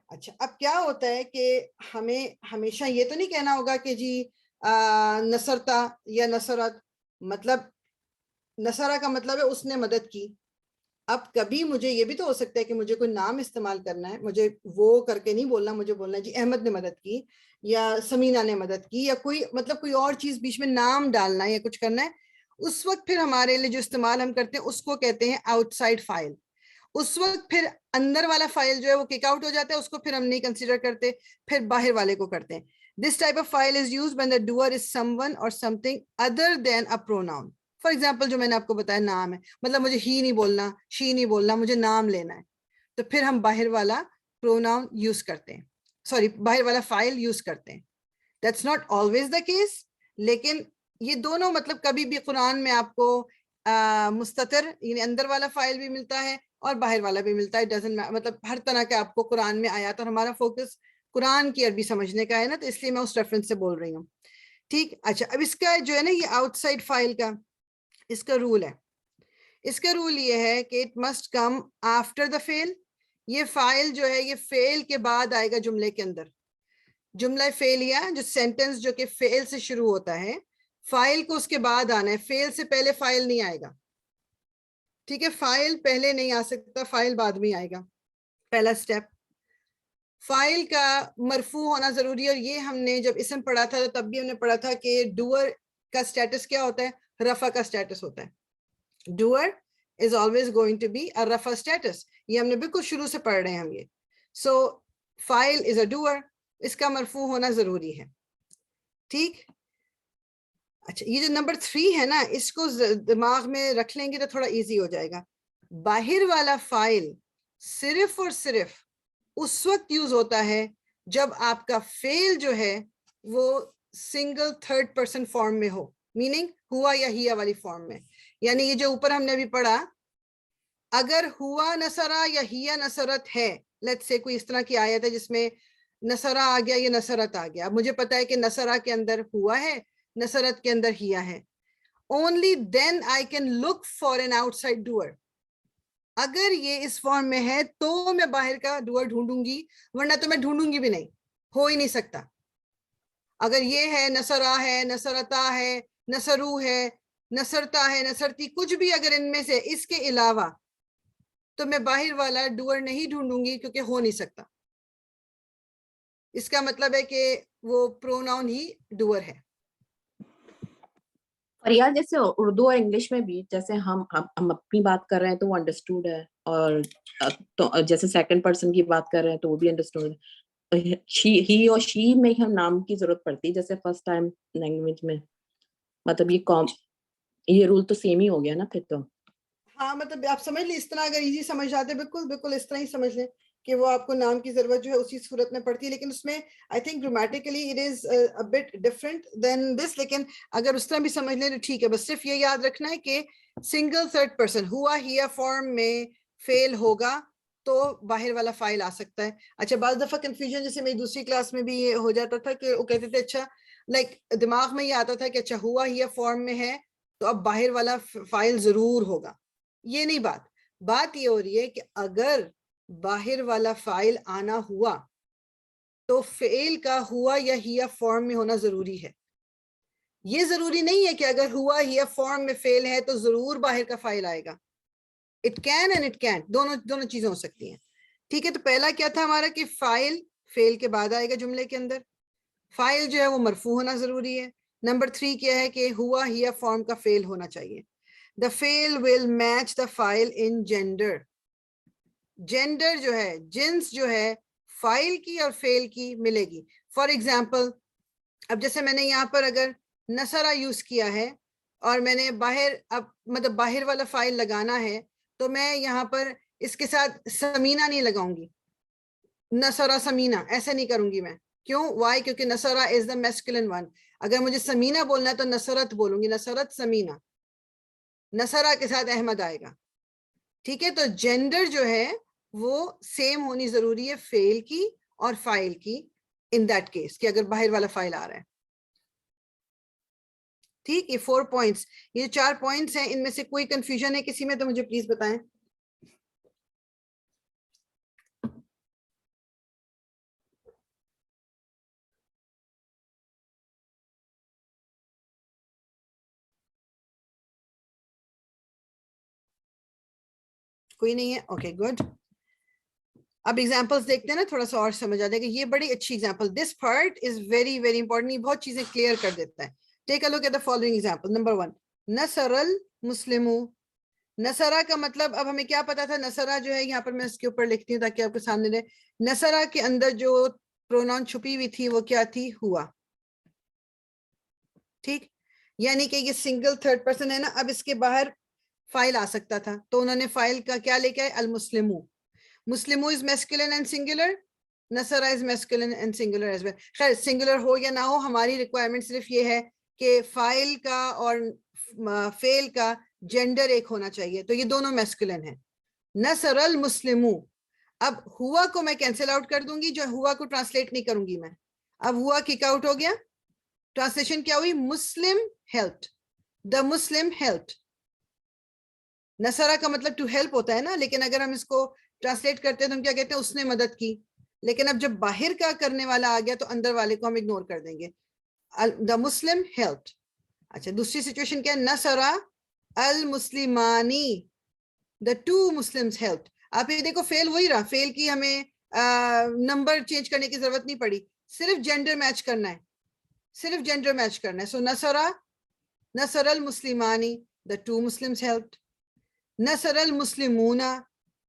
اچھا, اب کیا ہوتا ہے کہ ہمیں ہمیشہ یہ تو نہیں کہنا ہوگا کہ جی نصرتا یا نصرت, مطلب نصرہ کا مطلب ہے اس نے مدد کی. اب کبھی مجھے یہ بھی تو ہو سکتا ہے کہ مجھے کوئی نام استعمال کرنا ہے, مجھے وہ کر کے نہیں بولنا, مجھے بولنا ہے جی احمد نے مدد کی یا سمینہ نے مدد کی, یا کوئی مطلب کوئی اور چیز بیچ میں نام ڈالنا ہے یا کچھ کرنا ہے. اس وقت پھر ہمارے لیے جو استعمال ہم کرتے ہیں اس کو کہتے ہیں آؤٹ سائڈ فائل. اس وقت پھر اندر والا فائل جو ہے وہ کک آؤٹ ہو جاتا ہے, اس کو پھر ہم نہیں کنسیڈر کرتے, پھر باہر والے کو کرتے ہیں. This type of file is used when the doer is someone or something other than a pronoun. For example, جو میں نے آپ کو بتایا نام ہے, مطلب مجھے ہی نہیں بولنا, شی نہیں بولنا, مجھے نام لینا ہے, تو پھر ہم باہر والا pronoun یوز کرتے ہیں, سوری باہر والا فائل یوز کرتے ہیں. That's not always the case, لیکن یہ دونوں مطلب کبھی بھی قرآن میں آپ کو مستتر یعنی اندر والا فائل بھی ملتا ہے اور باہر والا بھی ملتا ہے. مطلب ہر طرح کے آپ کو قرآن میں آیات, اور ہمارا فوکس قرآن کی عربی سمجھنے کا ہے نا, تو اس لیے میں اس ریفرنس سے بول رہی ہوں. ٹھیک, اچھا, اب اس کا جو ہے نا یہ آؤٹ سائڈ فائل کا اس کا رول ہے. اس کا رول یہ ہے کہ it must come after the فعل. یہ فائل جو ہے یہ فعل کے بعد آئے گا جملے کے اندر. جملہ فعلیہ جو سینٹنس جو کہ فعل سے شروع ہوتا ہے, فائل کو اس کے بعد آنا ہے, فعل سے پہلے فائل نہیں آئے گا. ٹھیک ہے, فائل پہلے نہیں آ سکتا, فائل بعد میں آئے گا. پہلا سٹیپ, فائل کا مرفوع ہونا ضروری ہے. اور یہ ہم نے جب اسم پڑھا تھا تب بھی ہم نے پڑھا تھا کہ ڈوئر کا سٹیٹس کیا ہوتا ہے؟ رفع کا سٹیٹس ہوتا ہے. Doer is always going to be a رفع status. یہ ہم نے بالکل شروع سے پڑھ رہے ہیں ہم یہ. So file is a doer, اس کا مرفوع ہونا ضروری ہے. ٹھیک, اچھا, یہ جو نمبر 3 ہے نا, اس کو دماغ میں رکھ لیں گے تو تھوڑا ایزی ہو جائے گا. باہر والا فائل صرف اور صرف اس وقت یوز ہوتا ہے جب آپ کا فعل جو ہے وہ سنگل تھرڈ پرسن فارم میں ہو, میننگ ہوا یا ہیا والی فارم میں. یعنی یہ جو اوپر ہم نے ابھی پڑھا, اگر ہوا نصرہ یا ہیا نصرت ہے, لیٹس سے کوئی اس طرح کی آیت ہے جس میں نصرہ آ گیا یا نصرت آ گیا, اب مجھے پتا ہے کہ نصرہ کے اندر ہوا ہے, نصرت کے اندر ہیا ہے, only then I can look for an outside doer. اگر یہ اس فارم میں ہے تو میں باہر کا ڈوئر ڈھونڈوں گی, ورنہ تو میں ڈھونڈوں گی بھی نہیں, ہو ہی نہیں سکتا. اگر یہ ہے نصرہ ہے, نصرتا ہے, نصرو ہے, نصرتا ہے, نصرتی, کچھ بھی اگر ان میں سے اس کے علاوہ, تو میں باہر والا ڈوئر نہیں ڈھونڈوں گی کیونکہ ہو نہیں سکتا. اس کا مطلب ہے کہ وہ پروناؤن ہی ڈوئر ہے. اور یار جیسے اردو اور انگلش میں بھی جیسے ہم اپنی بات کر رہے ہیں تو وہ انڈرسٹوڈ ہے, اور تو جیسے سیکنڈ پرسن کی بات کر رہے ہیں تو وہ بھی انڈرسٹوڈ. ہی اور شی میں ہم نام کی ضرورت پڑتی ہے جیسے فرسٹ ٹائم لینگویج میں, مطلب یہ رول تو سیم ہی ہو گیا نا پھر تو. ہاں, مطلب آپ سمجھ لیں اس طرح, اگر ایزی سمجھ جاتے بالکل بالکل اس طرح ہی سمجھ لیں کہ وہ آپ کو نام کی ضرورت جو ہے اسی صورت میں پڑتی ہے. لیکن اس میں I think grammatically it is a bit different than this, لیکن اگر اس طرح بھی سمجھ لیں تو ٹھیک ہے. بس صرف یہ یاد رکھنا ہے کہ سنگل تھرڈ پرسن ہوا ہیا فارم میں فیل ہوگا تو باہر والا فائل آ سکتا ہے. اچھا, بعض دفعہ کنفیوژن جیسے میری دوسری کلاس میں بھی یہ ہو جاتا تھا کہ وہ کہتے تھے اچھا لائک دماغ میں یہ آتا تھا کہ اچھا ہوا ہیا فارم میں ہے تو اب باہر والا فائل ضرور ہوگا. یہ نہیں بات یہ ہو رہی ہے کہ اگر باہر والا فائل آنا ہوا تو فعل کا ہوا یا ہیا فارم میں ہونا ضروری ہے. یہ ضروری نہیں ہے کہ اگر ہوا ہیا فارم میں فعل ہے تو ضرور باہر کا فائل آئے گا. It can and it can, دونوں چیزیں ہو سکتی ہیں. ٹھیک ہے, تو پہلا کیا تھا ہمارا کہ فائل فعل کے بعد آئے گا جملے کے اندر, فائل جو ہے وہ مرفوع ہونا ضروری ہے. نمبر 3 کیا ہے کہ ہوا ہیا فارم کا فعل ہونا چاہیے. The fail will match the file in gender. Gender جو ہے, جنس جو ہے فائل کی اور فعل کی ملے گی. فار ایگزامپل, اب جیسے میں نے یہاں پر اگر نصرہ یوز کیا ہے اور میں نے باہر اب مطلب باہر والا فائل لگانا ہے تو میں یہاں پر اس کے ساتھ سمینہ نہیں لگاؤں گی, نصرہ سمینہ ایسا نہیں کروں گی میں. کیوں؟ وائی؟ کیونکہ نصرہ از دا میسکولن ون. اگر مجھے سمینہ بولنا ہے تو نصرت بولوں گی, نصرت سمینہ. نصرہ کے ساتھ احمد آئے گا. ٹھیک ہے, تو جینڈر جو ہے وہ سیم ہونی ضروری ہے فعل کی اور فاعل کی, ان دیٹ کیس کہ اگر باہر والا فاعل آ رہا ہے. ٹھیک, یہ 4 پوائنٹس, یہ 4 پوائنٹس ہیں, ان میں سے کوئی کنفیوژن ہے کسی میں تو مجھے پلیز بتائیں. کوئی نہیں ہے؟ Okay good. اب ایگزامپلس دیکھتے ہیں نا, تھوڑا سا اور سمجھ آ جائے گا. یہ بڑی اچھی example, this part is very very important, یہ بہت چیزیں کلیئر کر دیتا ہے. Take a look at the following example. Number 1, نصر المسلم. نصرہ کا مطلب اب ہمیں کیا پتا تھا, نصرہ جو ہے یہاں پر میں اس کے اوپر لکھتی ہوں تاکہ آپ کے سامنے رہے. نصرہ کے اندر جو پروناؤن چھپی ہوئی تھی وہ کیا تھی؟ ہوا. ٹھیک, یعنی کہ یہ سنگل تھرڈ پرسن ہے نا, اب اس کے باہر فائل آ سکتا تھا, تو انہوں نے فائل کا کیا لے کے آئے؟ المسلمو. مسلمو از میسکولن اینڈ سنگولر, نصرہ is masculine and singular as well. خیر سنگولر ہو یا نہ ہو, ہماری ریکوائرمنٹ صرف یہ ہے کہ فائل کا اور فعل کا جینڈر ایک ہونا چاہیے, تو یہ دونوں میسکولن ہیں. نصر المسلمو. اب ہوا کو میں کینسل آؤٹ کر دوں گی, جو ہوا کو ٹرانسلیٹ نہیں کروں گی میں. اب ہوا کک آؤٹ ہو گیا, ٹرانسلیشن کیا ہوئی؟ مسلم ہیلپڈ, دا مسلم ہیلپڈ. نصرہ کا مطلب ٹو ہیلپ ہوتا ہے نا, لیکن اگر ہم اس کو ٹرانسلیٹ کرتے ہیں تو ہم کیا کہتے ہیں؟ اس نے مدد کی. لیکن اب جب باہر کا کرنے والا آ گیا تو اندر والے کو ہم اگنور کر دیں گے. دا مسلم ہیلپڈ. اچھا, دوسری سچویشن کیا ہے؟ نصرہ المسلمانی, دا ٹو مسلمز ہیلپڈ. آپ یہ دیکھو فعل وہی رہا, فعل کی ہمیں نمبر چینج کرنے کی ضرورت نہیں پڑی, صرف جینڈر میچ کرنا ہے, صرف جینڈر میچ کرنا ہے. سو نصرہ, نصر المسلمانی, دا ٹو مسلمز ہیلپڈ. نصر المسلمون,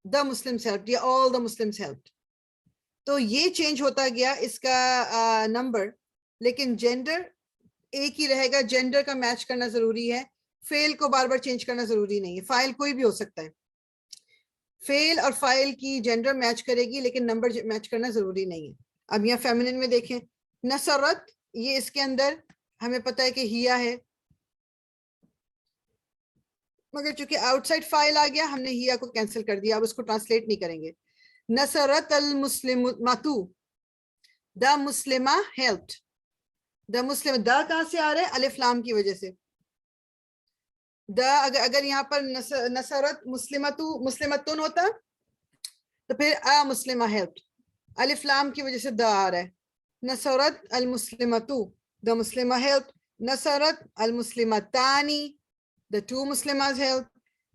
the Muslims helped, یا all the Muslims helped. تو یہ چینج ہوتا گیا اس کا نمبر, لیکن جینڈر ایک ہی رہے گا. جینڈر کا میچ کرنا ضروری ہے, فعل کو بار بار چینج کرنا ضروری نہیں ہے. فائل کوئی بھی ہو سکتا ہے, فعل اور فائل کی جینڈر میچ کرے گی لیکن نمبر میچ کرنا ضروری نہیں ہے. اب یہاں فیمنن میں دیکھیں, نصرت, یہ اس کے اندر ہمیں پتا ہے کہ ہیا ہے, مگر چونکہ آؤٹ سائڈ فائل آ گیا ہم نے ہیا کو کینسل کر دیا, اب اس کو ٹرانسلیٹ نہیں کریں گے. نصرت المسلماتو, دا مسلمہ ہیلپڈ. دا مسلم, دا کہاں سے آ رہا ہے؟ الف لام کی وجہ سے. دا اگر یہاں پر نصرت مسلماتو مسلمتن ہوتا تو پھر مسلمہ ہیلپڈ, الف لام کی وجہ سے دا آ رہا ہے. نصرت المسلماتو, دا مسلمہ ہیلپڈ. نصرت المسلمتانی, the two Muslimas helped.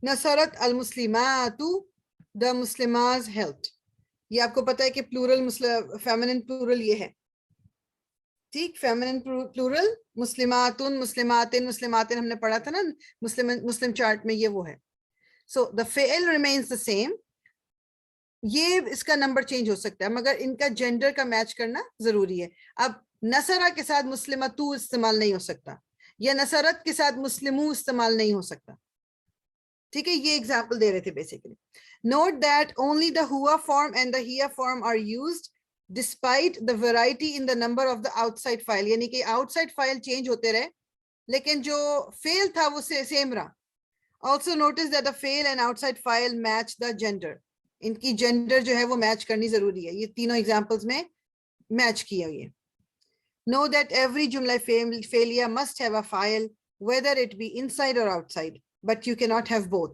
نصرت المسلمات, the Muslimas helped. یہ آپ کو پتا ہے کہ پلورل فیمنن پلورل یہ ہے. ٹھیک, فیمنن پلورل مسلماتن, مسلماتن, مسلماتن ہم نے پڑھا تھا نا مسلم چارٹ میں, یہ وہ ہے. So the fi'l remains the same. یہ اس کا نمبر چینج ہو سکتا ہے مگر ان کا جینڈر کا میچ کرنا ضروری ہے. اب نصرہ کے ساتھ مسلمتو استعمال نہیں ہو سکتا, یا نصرت کے ساتھ مسلمو استعمال نہیں ہو سکتا. ٹھیک ہے, یہ ایگزامپل دے رہے تھے basically. Note that only the ہوا فارم اینڈ دا ہیا form are used despite the variety in the number of the outside file, یعنی کہ آؤٹ سائڈ فائل چینج ہوتے رہے لیکن جو فعل تھا وہ سیم رہا. آلسو نوٹس دیٹ دا فعل اینڈ آؤٹ سائڈ فائل میچ دا جینڈر, ان کی جینڈر جو ہے وہ میچ کرنی ضروری ہے. یہ تینوں ایگزامپلس میں میچ کیا یہ. Know that every jumla failure must have a file, whether it be inside or outside, but you cannot have both.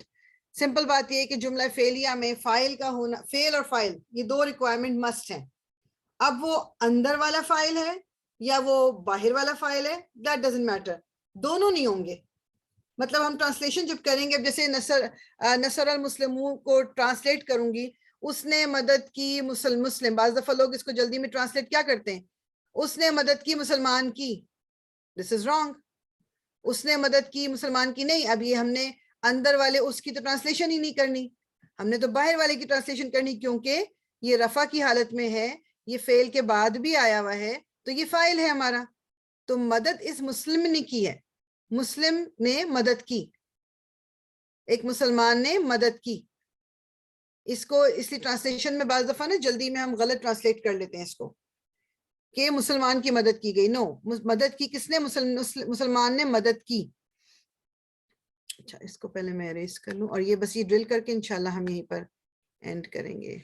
Simple بات یہ ہے کہ جملہ فعلیہ میں فائل کا ہونا, فعل اور فائل یہ دو ریکوائرمنٹ مسٹ ہیں. اب وہ اندر والا فائل ہے یا وہ باہر والا فائل ہے, that doesn't matter, دونوں نہیں ہوں گے. مطلب ہم ٹرانسلیشن جب کریں گے, جیسے نصر المسلموں کو ٹرانسلیٹ کروں گی, اس نے مدد کی مسلم. بعض دفعہ لوگ اس کو جلدی میں ٹرانسلیٹ کیا کرتے ہیں, اس نے مدد کی مسلمان کی. دس از رانگ. اس نے مدد کی مسلمان کی نہیں. اب یہ ہم نے اندر والے اس کی تو ٹرانسلیشن ہی نہیں کرنی, ہم نے تو باہر والے کی ٹرانسلیشن کرنی, کیونکہ یہ رفع کی حالت میں ہے, یہ فعل کے بعد بھی آیا ہوا ہے, تو یہ فاعل ہے ہمارا. تو مدد اس مسلم نے کی ہے, مسلم نے مدد کی, ایک مسلمان نے مدد کی. اس کو اس لیے ٹرانسلیشن میں بعض دفعہ نا جلدی میں ہم غلط ٹرانسلیٹ کر لیتے ہیں اس کو کہ مسلمان کی مدد کی گئی. نو, مدد کی کس نے؟ مسلمان نے مدد کی. اچھا اس کو پہلے میں اریز کر لوں اور یہ بس یہ ڈرل کر کے انشاءاللہ ہم یہیں پر اینڈ کریں گے.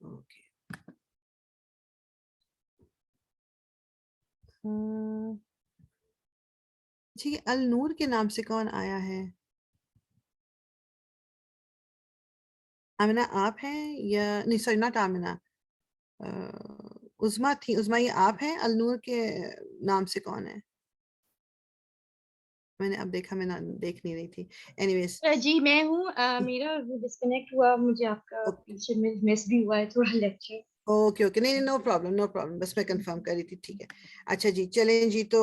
اوکے ٹھیک ہے. النور کے نام سے کون آیا ہے؟ آمنہ آپ ہیں یا نہیں؟ سوری ناٹ آمنہ, عظما تھی. عظما یہ آپ ہیں؟ النور کے نام سے کون ہے؟ میں نے اب دیکھا, میں دیکھ نہیں رہی تھی. اینی ویز جی میں ہوں. میرا ڈسکنیکٹ ہوا, مجھے آپ کا پیچھے میں مس بھی ہوا ہے تھوڑا لیکچر. اوکے اوکے, نہیں نو پرابلم نو پرابلم, بس میں کنفرم کر رہی تھی. ٹھیک ہے اچھا جی چلیں جی. تو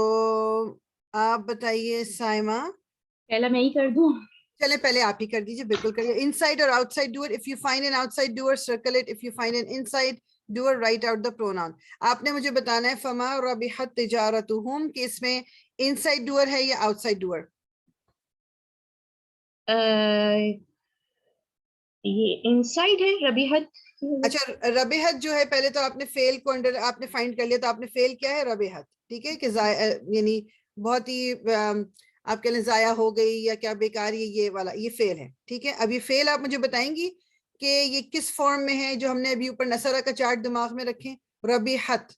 آپ بتائیے سائمہ. پہلا میں ہی کر دوں؟ چلے پہلے آپ ہی کر دیجیے. بالکل کریے. ان سائڈ اور out side doer. If you find an out side doer circle it. If you find an in side doer right out the pronoun. آپ نے مجھے بتانا ہے فما ربحت تجارتہم کہ اس میں ان سائڈ ڈوئر ہے یا آؤٹ سائڈ ڈوئر. یہ انسائڈ ہے ربیحت. اچھا ربحت جو ہے, پہلے تو آپ نے فیل کو انڈر آپ نے فائنڈ کر لیا, تو آپ نے فیل کیا ہے؟ ربحت. ٹھیک ہے کہ یعنی بہت ہی آپ کے لیے ضائع ہو گئی یا کیا بیکار, یہ والا یہ فیل ہے. ٹھیک ہے, اب یہ فیل آپ مجھے بتائیں گی کہ یہ کس فارم میں ہے جو ہم نے ابھی اوپر نصرہ کا چارٹ دماغ میں رکھیں. ربیحت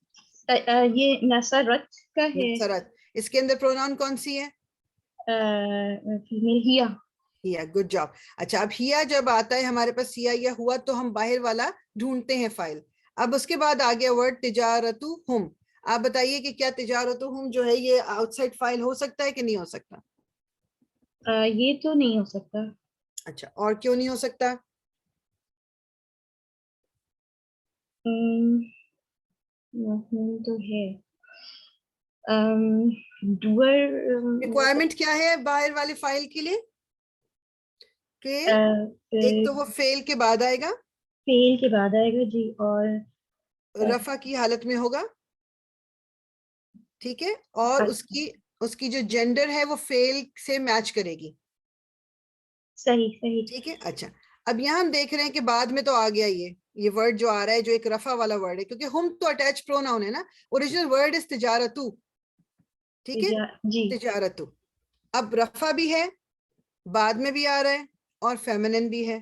یہ نصرت کا ہے. نصرت. اس کے اندر پروناؤن کون سی ہے؟ فیمیل ہیا. ہیا. Good job. اچھا اب ہیا جب آتا ہے ہمارے پاس ہیا یا ہوا, تو ہم باہر والا ڈھونڈتے ہیں فائل. اب اس کے بعد آ گیا ورڈ تجارتہم. آپ بتائیے کہ کیا تجارتہم جو ہے یہ آؤٹ سائڈ فائل ہو سکتا ہے کہ نہیں ہو سکتا؟ یہ تو نہیں ہو سکتا. اچھا اور کیوں نہیں ہو سکتا؟ تو ہے ریکوائرمنٹ کیا ہے باہر والے فائل کے لیے کہ ایک تو وہ فیل کے بعد آئے گا, فیل کے بعد آئے گا جی, اور رفع کی حالت میں ہوگا. ٹھیک ہے, اور اس کی جو جینڈر ہے وہ فیل سے میچ کرے گی. صحیح صحیح. ٹھیک ہے. اچھا اب یہاں ہم دیکھ رہے ہیں کہ بعد میں تو آ گیا یہ ورڈ جو آ رہا ہے جو ایک رفع والا ورڈ ہے, کیونکہ ہم تو اٹیچ پروناؤن ہے نا. اوریجنل ورڈ از تجارتو. ٹھیک ہے جی تجارتو. اب رفع بھی ہے, بعد میں بھی آ رہا ہے, اور فیمنن بھی ہے.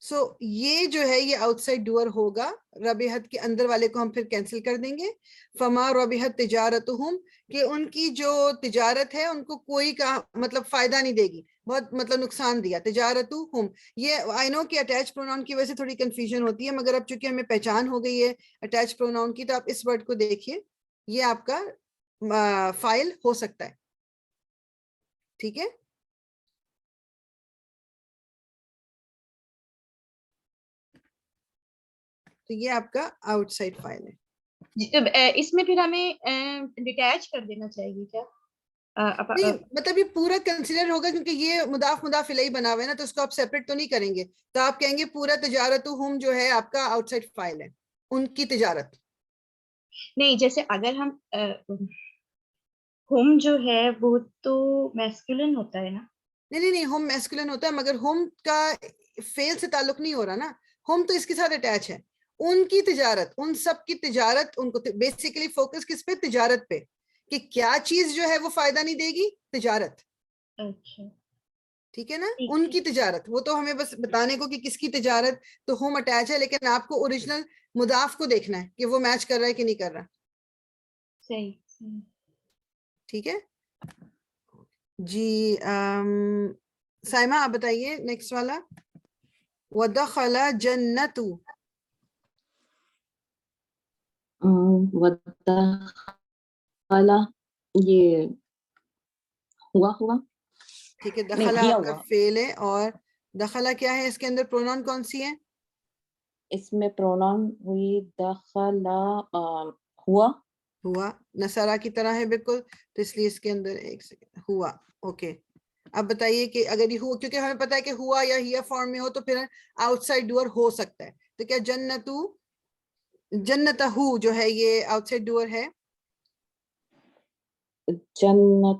سو یہ جو ہے یہ آؤٹ سائڈ ڈوئر ہوگا. ربحت کے اندر والے کو ہم پھر کینسل کر دیں گے. فما ربحت تجارتہم کہ ان کی جو تجارت ہے ان کو کوئی مطلب فائدہ نہیں دے گی, بہت مطلب نقصان دیا. تجارتہم یہ آئی نو کہ اٹیچ پروناؤن کی وجہ سے تھوڑی کنفیوژن ہوتی ہے, مگر اب چونکہ ہمیں پہچان ہو گئی ہے اٹیچ پروناؤن کی, تو آپ اس ورڈ کو دیکھیے, یہ آپ کا فائل ہو سکتا ہے. ٹھیک ہے, تو یہ آپ کا آؤٹ سائڈ فائل ہے. اس میں پھر ہمیں ڈیٹیچ کر دینا چاہیے کیا؟ نہیں مطلب یہ پورا کنسیڈر ہوگا کیونکہ یہ مضاف مضاف الیہ بنا ہوا ہے نا, تو اس کو آپ سیپریٹ تو نہیں کریں گے. تو آپ کہیں گے پورا تجارتہم جو ہے آپ کا آؤٹ سائڈ فائل ہے, ان کی تجارت. نہیں جیسے اگر ہم ہم جو ہے وہ تو میسکولن ہوتا ہے نا. نہیں ہم میسکولن ہوتا ہے, مگر ہم کا فیل سے تعلق نہیں ہو رہا نا. ہم تو اس کے ساتھ اٹیچ ہے. ان کی تجارت, ان سب کی تجارت, ان کو بیسیکلی فوکس کس پہ؟ تجارت پہ, کہ کیا چیز جو ہے وہ فائدہ نہیں دے گی؟ تجارت. اچھا ٹھیک ہے نا, ان کی تجارت. وہ تو ہمیں بس بتانے کو کہ کس کی تجارت, تو ہوم اٹیچ ہے, لیکن آپ کو اوریجنل مضاف کو دیکھنا ہے کہ وہ میچ کر رہا ہے کہ نہیں کر رہا. صحیح. ٹھیک ہے جی. سائمہ آپ بتائیے نیکسٹ والا. وَدَخَلَ جَنَّتُ. وَدَخَلَ یہ ہوا. ٹھیک ہے, دخلہ آپ کا فعل ہے, اور دخلہ کیا ہے؟ اس کے اندر پروناؤن کون سی ہے؟ اس میں پروناؤن ہوئی دخلا ہوا نصارہ کی طرح ہے بالکل, تو اس لیے اس کے اندر ایک سیکنڈ ہوا. اوکے اب بتائیے کہ اگر یہ ہوا, کیونکہ ہمیں پتا ہے کہ ہوا یا ہیا فارم میں ہو تو پھر آؤٹ سائڈ ڈوئر ہو سکتا ہے. تو کیا جنتہو جو ہے یہ آؤٹ سائڈ ڈوئر ہے؟ جنت